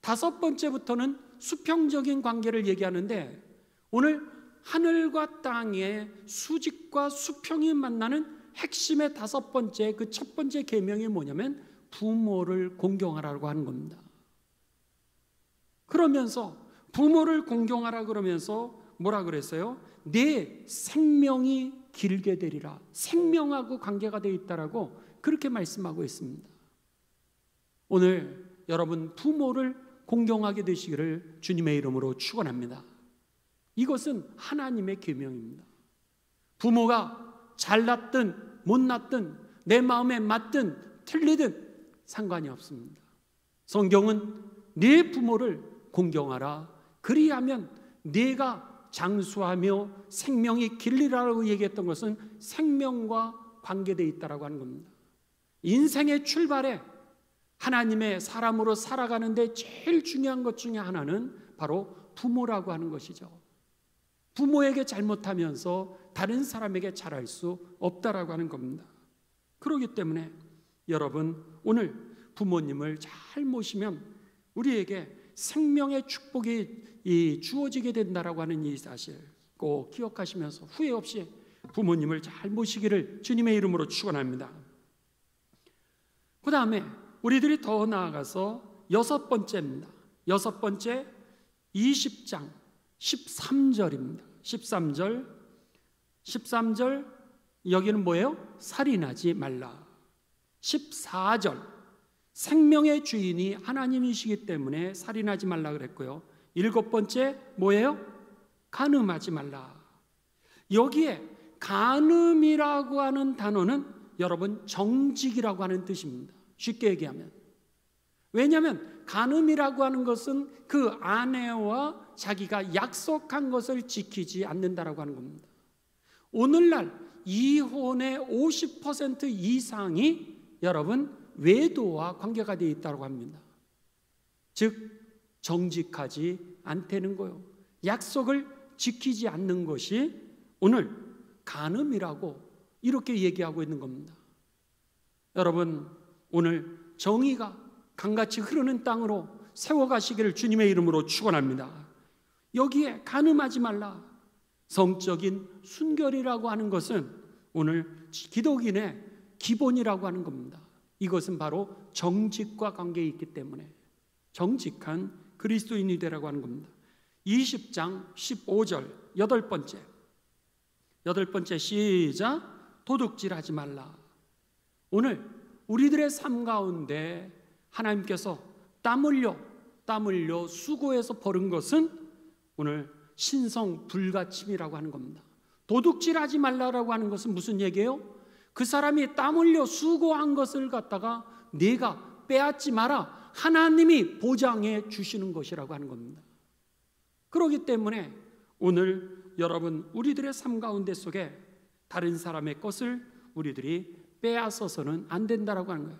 다섯 번째부터는 수평적인 관계를 얘기하는데, 오늘 하늘과 땅의 수직과 수평이 만나는 핵심의 다섯 번째, 그 첫 번째 계명이 뭐냐면 부모를 공경하라고 하는 겁니다. 그러면서 부모를 공경하라 그러면서 뭐라 그랬어요? 내 생명이 길게 되리라. 생명하고 관계가 되어 있다라고 그렇게 말씀하고 있습니다. 오늘 여러분 부모를 공경하게 되시기를 주님의 이름으로 축원합니다. 이것은 하나님의 계명입니다. 부모가 잘났든 못났든 내 마음에 맞든 틀리든 상관이 없습니다. 성경은 네 부모를 공경하라. 그리하면 네가 장수하며 생명이 길리라고 얘기했던 것은 생명과 관계되어 있다고 하는 겁니다. 인생의 출발에 하나님의 사람으로 살아가는데 제일 중요한 것 중에 하나는 바로 부모라고 하는 것이죠. 부모에게 잘못하면서 다른 사람에게 잘할 수 없다라고 하는 겁니다. 그렇기 때문에 여러분 오늘 부모님을 잘 모시면 우리에게 생명의 축복이 주어지게 된다라고 하는 이 사실 꼭 기억하시면서 후회 없이 부모님을 잘 모시기를 주님의 이름으로 축원합니다. 그 다음에 우리들이 더 나아가서 여섯 번째입니다. 여섯 번째 20장 13절입니다. 13절 여기는 뭐예요? 살인하지 말라. 14절 생명의 주인이 하나님이시기 때문에 살인하지 말라 그랬고요. 일곱 번째 뭐예요? 간음하지 말라. 여기에 간음이라고 하는 단어는 여러분 정직이라고 하는 뜻입니다. 쉽게 얘기하면. 왜냐하면 간음이라고 하는 것은 그 아내와 자기가 약속한 것을 지키지 않는다라고 하는 겁니다. 오늘날 이혼의 50% 이상이 여러분 외도와 관계가 되어 있다고 합니다. 즉 정직하지 않다는 거요. 약속을 지키지 않는 것이 오늘 간음이라고 이렇게 얘기하고 있는 겁니다. 여러분 오늘 정의가 강같이 흐르는 땅으로 세워가시기를 주님의 이름으로 축원합니다. 여기에 간음하지 말라. 성적인 순결이라고 하는 것은 오늘 기독인의 기본이라고 하는 겁니다. 이것은 바로 정직과 관계에 있기 때문에 정직한 그리스도인이 되라고 하는 겁니다. 20장 15절 여덟 번째 시작. 도둑질하지 말라. 오늘 우리들의 삶 가운데 하나님께서 땀 흘려 수고해서 벌은 것은 오늘 신성 불가침이라고 하는 겁니다. 도둑질하지 말라라고 하는 것은 무슨 얘기예요? 그 사람이 땀 흘려 수고한 것을 갖다가 네가 빼앗지 마라. 하나님이 보장해 주시는 것이라고 하는 겁니다. 그렇기 때문에 오늘 여러분 우리들의 삶 가운데 속에 다른 사람의 것을 우리들이 빼앗아서는 안 된다라고 하는 거예요.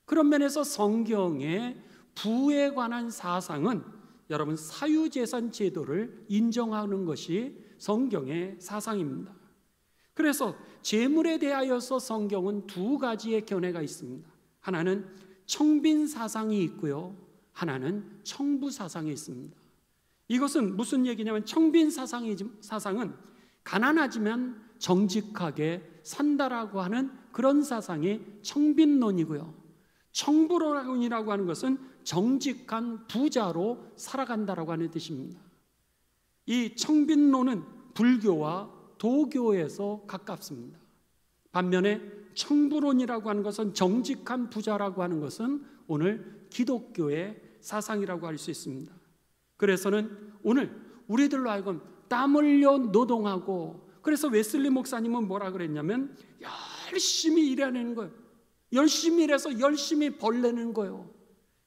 그런 면에서 성경의 부에 관한 사상은 여러분 사유재산 제도를 인정하는 것이 성경의 사상입니다. 그래서 재물에 대하여서 성경은 두 가지의 견해가 있습니다. 하나는 청빈 사상이 있고요, 하나는 청부 사상이 있습니다. 이것은 무슨 얘기냐면 청빈 사상은 가난하지만 정직하게 산다라고 하는 그런 사상이 청빈론이고요, 청부론이라고 하는 것은 정직한 부자로 살아간다라고 하는 뜻입니다. 이 청빈론은 불교와 도교에서 가깝습니다. 반면에 청부론이라고 하는 것은 정직한 부자라고 하는 것은 오늘 기독교의 사상이라고 할 수 있습니다. 그래서는 오늘 우리들로 하여금 땀 흘려 노동하고, 그래서 웨슬리 목사님은 뭐라 그랬냐면 열심히 일하는 거예요. 열심히 일해서 열심히 벌내는 거예요.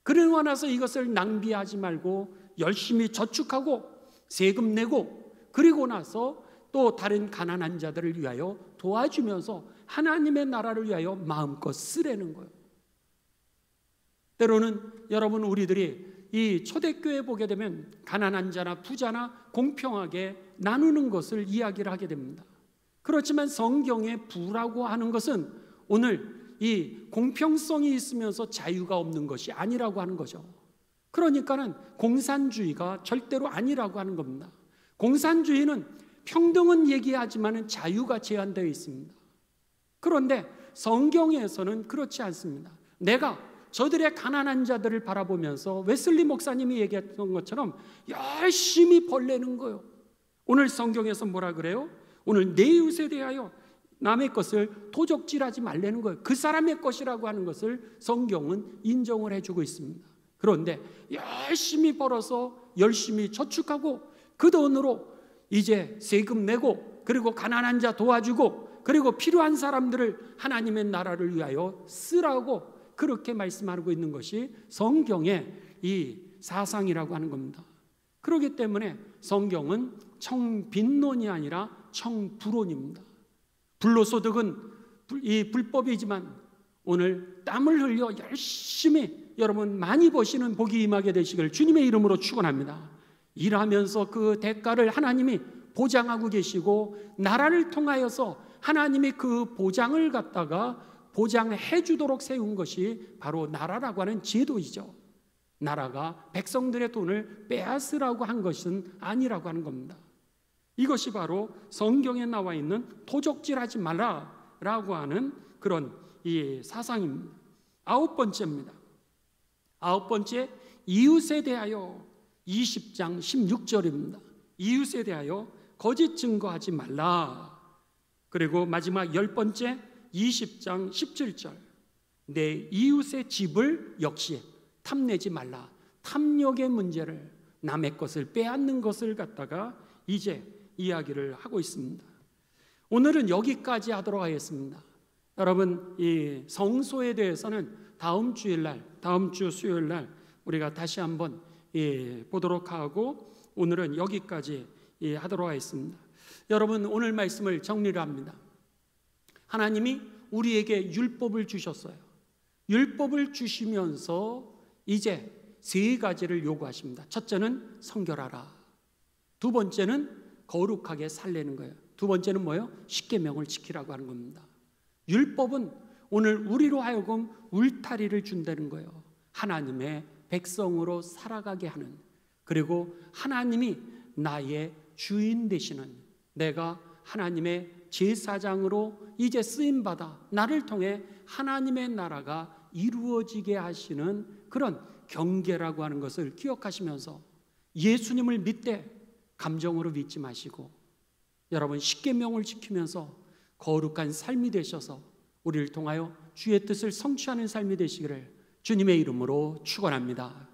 그러고 나서 이것을 낭비하지 말고 열심히 저축하고 세금 내고, 그리고 나서 또 다른 가난한 자들을 위하여 도와주면서 하나님의 나라를 위하여 마음껏 쓰라는 거예요. 때로는 여러분, 우리들이 이 초대교회에 보게 되면 가난한 자나 부자나 공평하게 나누는 것을 이야기를 하게 됩니다. 그렇지만 성경의 부라고 하는 것은 오늘 이 공평성이 있으면서 자유가 없는 것이 아니라고 하는 거죠. 그러니까는 공산주의가 절대로 아니라고 하는 겁니다. 공산주의는 평등은 얘기하지만 자유가 제한되어 있습니다. 그런데 성경에서는 그렇지 않습니다. 내가 저들의 가난한 자들을 바라보면서 웨슬리 목사님이 얘기했던 것처럼 열심히 벌내는 거예요. 오늘 성경에서 뭐라 그래요? 오늘 내 이웃에 대하여 남의 것을 도적질하지 말라는 거예요. 그 사람의 것이라고 하는 것을 성경은 인정을 해주고 있습니다. 그런데 열심히 벌어서 열심히 저축하고 그 돈으로 이제 세금 내고, 그리고 가난한 자 도와주고, 그리고 필요한 사람들을 하나님의 나라를 위하여 쓰라고 그렇게 말씀하고 있는 것이 성경의 이 사상이라고 하는 겁니다. 그렇기 때문에 성경은 청빈론이 아니라 청부론입니다. 불로소득은 이 불법이지만 오늘 땀을 흘려 열심히 여러분 많이 버시는 복이 임하게 되시길 주님의 이름으로 축원합니다. 일하면서 그 대가를 하나님이 보장하고 계시고, 나라를 통하여서 하나님이 그 보장을 갖다가 보장해 주도록 세운 것이 바로 나라라고 하는 제도이죠. 나라가 백성들의 돈을 빼앗으라고 한 것은 아니라고 하는 겁니다. 이것이 바로 성경에 나와 있는 도적질하지 말라라고 하는 그런 이 사상입니다. 아홉 번째입니다. 아홉 번째, 이웃에 대하여 20장 16절입니다. 이웃에 대하여 거짓 증거하지 말라. 그리고 마지막 열 번째, 20장 17절, 내 이웃의 집을 역시 탐내지 말라. 탐욕의 문제를, 남의 것을 빼앗는 것을 갖다가 이제 이야기를 하고 있습니다. 오늘은 여기까지 하도록 하겠습니다. 여러분, 이 성소에 대해서는 다음 주일날, 다음 주 수요일날 우리가 다시 한번 보도록 하고, 오늘은 여기까지 하도록 하겠습니다. 여러분, 오늘 말씀을 정리를 합니다. 하나님이 우리에게 율법을 주셨어요. 율법을 주시면서 이제 세 가지를 요구하십니다. 첫째는 성결하라. 두 번째는 거룩하게 살려는 거예요. 두 번째는 뭐예요? 십계명을 지키라고 하는 겁니다. 율법은 오늘 우리로 하여금 울타리를 준다는 거예요. 하나님의 백성으로 살아가게 하는, 그리고 하나님이 나의 주인 되시는, 내가 하나님의 제사장으로 이제 쓰임받아 나를 통해 하나님의 나라가 이루어지게 하시는 그런 경계라고 하는 것을 기억하시면서 예수님을 믿되 감정으로 믿지 마시고 여러분 십계명을 지키면서 거룩한 삶이 되셔서 우리를 통하여 주의 뜻을 성취하는 삶이 되시기를 주님의 이름으로 축원합니다.